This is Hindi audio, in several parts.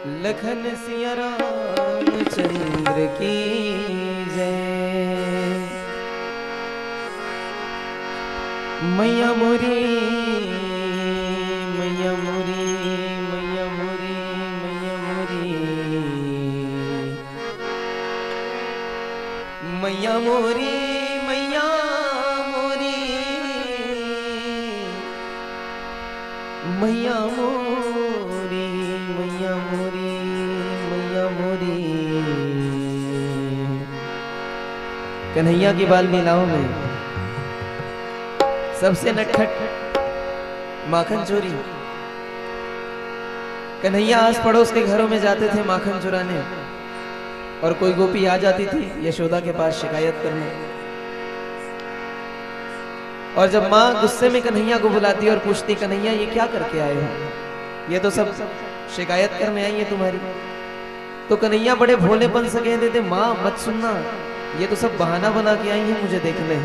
लखन सिया रामचंद्र की जय। मैया मोरी मैया मोरी मैया मोरी मैया मोरी मैया मोरी मैया मोरी मैया मोरी मैया मोरी मैया मोरी। कन्हैया की बाल लीलाओं में सबसे नटखट माखन चोरी। कन्हैया आस पड़ोस के घरों में जाते थे माखन चुराने, और कोई गोपी आ जाती थी यशोदा के पास शिकायत करने। और जब माँ गुस्से में कन्हैया को बुलाती और पूछती, कन्हैया ये क्या करके आए हो, ये तो सब शिकायत करने आई है तुम्हारी। तो कन्हैया बड़े भोलेपन से कह देते, माँ मत सुनना, ये तो सब बहाना बना के आई है मुझे देखने।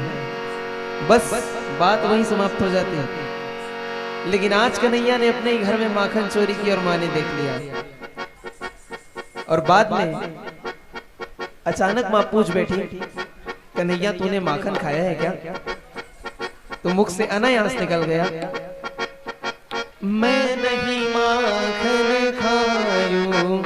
बस बात वहीं समाप्त हो जाती है। लेकिन आज कन्हैया ने अपने ही घर में माखन चोरी की और माँ ने देख लिया। और बाद में अचानक माँ पूछ बैठी, कन्हैया तूने माखन खाया है क्या? तो मुख से अनायास निकल गया, मैं नहीं माखन खायूं।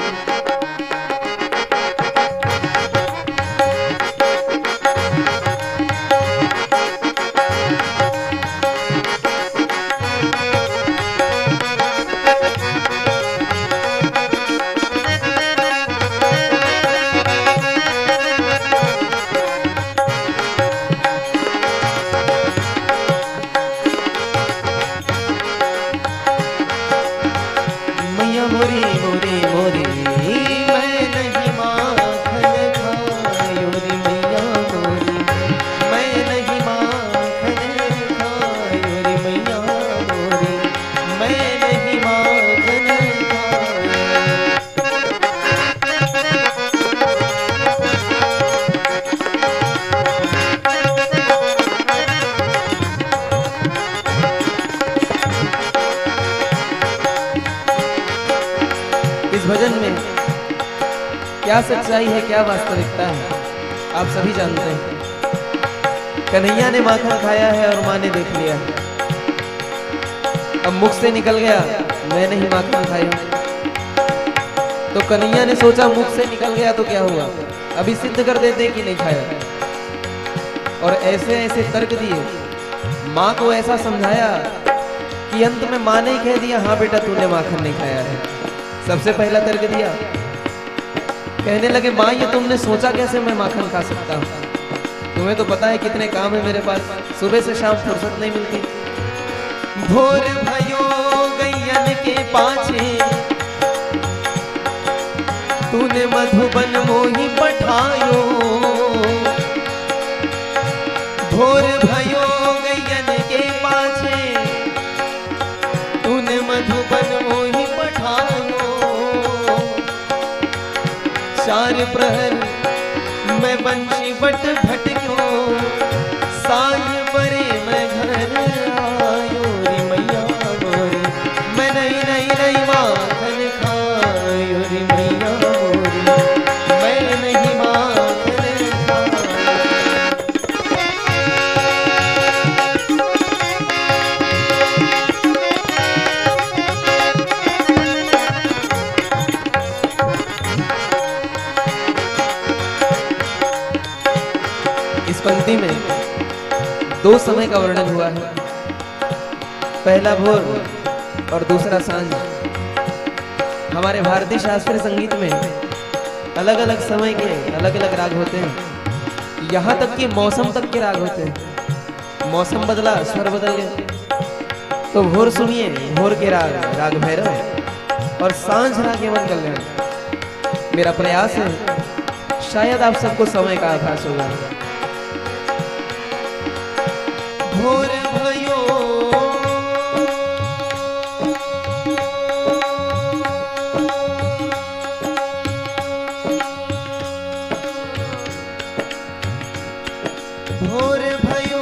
इस भजन में क्या सच्चाई है, क्या वास्तविकता है, आप सभी जानते हैं। कन्हैया ने माखन खाया है और माँ ने देख लिया है। अब मुख से निकल गया, मैं नहीं माखन खाया। तो कन्हैया ने सोचा मुख से निकल गया तो क्या हुआ, अभी सिद्ध कर देते कि नहीं खाया। और ऐसे ऐसे तर्क दिए, माँ को ऐसा समझाया कि अंत में माँ ने कह दिया, हाँ बेटा तूने माखन नहीं खाया है। सबसे पहला तर्क दिया, कहने लगे, माँ ये तुमने सोचा कैसे मैं माखन खा सकता हूँ? तुम्हें तो पता है कितने काम है मेरे पास, सुबह से शाम फुर्सत नहीं मिलती। भोर भयो गैयन के पाछे, तूने मधुबन मोही पठायो। भोर भयो गैयन के पाछे, तूने मधुबन मोही पठायो। चार प्रहर मैं बंशी बट भटक्यो, साँझ परे मैं घर आयो। रे मैया मोरी मैं नहीं नहीं नहीं माखन खायो। रे मैया मोरी मैं नहीं माखन खायो। इस पंक्ति में दो समय का वर्णन हुआ है, पहला भोर और दूसरा सांझ। हमारे भारतीय शास्त्रीय संगीत में अलग अलग समय के अलग अलग राग होते हैं, यहाँ तक कि मौसम तक के राग होते हैं। मौसम बदला, स्वर बदल गए। तो भोर सुनिए, भोर के राग राग भैरव, और सांझ राग यमन कल्याण। मेरा प्रयास है शायद आप सबको समय का आभास होगा। भोर भयो भोर भयो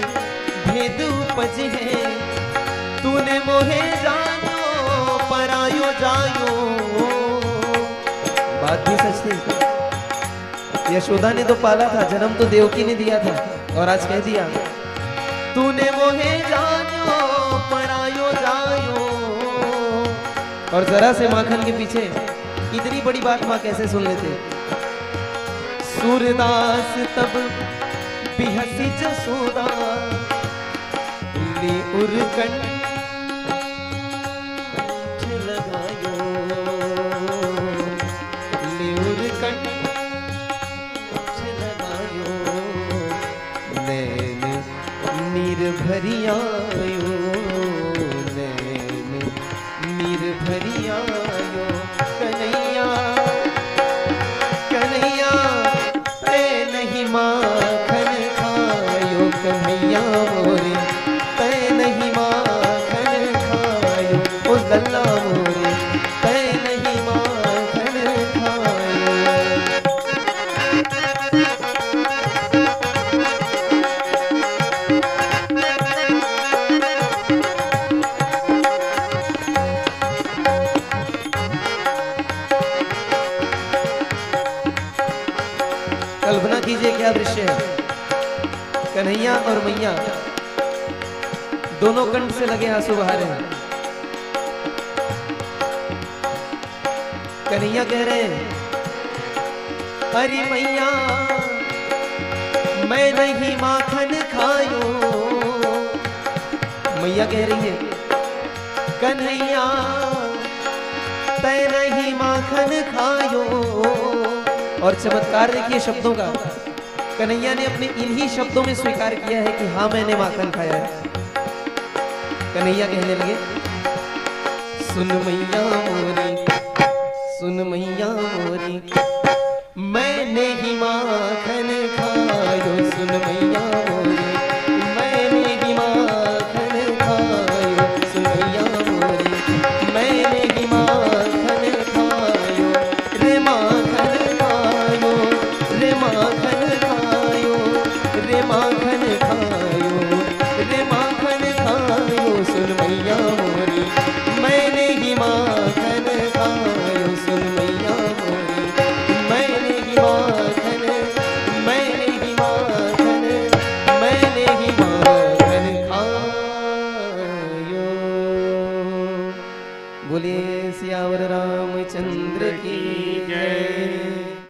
उपज है, तूने मोहे जानो परायो जायो। बात भी सच थी, यशोदा ने तो पाला था, जन्म तो देवकी ने दिया था, और आज कह दिया तूने मोहे जानो परायो जायो। और जरा से माखन के पीछे इतनी बड़ी बात माँ कैसे सुन लेते। सूरदास तब बिहसी जसोदा ले उरकंठ लगायो, ले उरकंठ लगायो। नैन नीर भरियायो, नैन नीर भरियायो। कन्हैया कन्हैया ते नहीं माखन खायो, कन्हैया मोरे ते नहीं माखन खायो। ओ लल्ला मोरे ते नहीं माखन खायो। कल्पना कीजिए क्या दृश्य है। कन्हैया और मैया दोनों कंठ से लगे आंसू बहा रहे हैं। कन्हैया कह रहे हैं अरे मैया मैं नहीं माखन खायो। मैया कह रही है कन्हैया तै नहीं माखन खायो। और चमत्कार देखिए शब्दों का, कन्हैया ने अपने इन्हीं शब्दों में स्वीकार किया है कि हाँ मैंने माखन खाया है। कन्हैया कहने लगे सुन मैया मोरी, सुन मैया मोरी मैंने ही माखन खायो। सुन मैया मोरी मैंने ही माखन खायो। सुन मैया मोरी मैंने ही माखन खायो। रे माखन खायो, रे माखन खायो, रे माखन खायो, रे माखन खायो। सुन मैया मोरी मैंने ही माखन खायो। सुन मैया मोरी मैंने ही माखन, मैंने ही माखन, मैंने ही माखन खायो। बोलिए सियावर रामचंद्र की जय।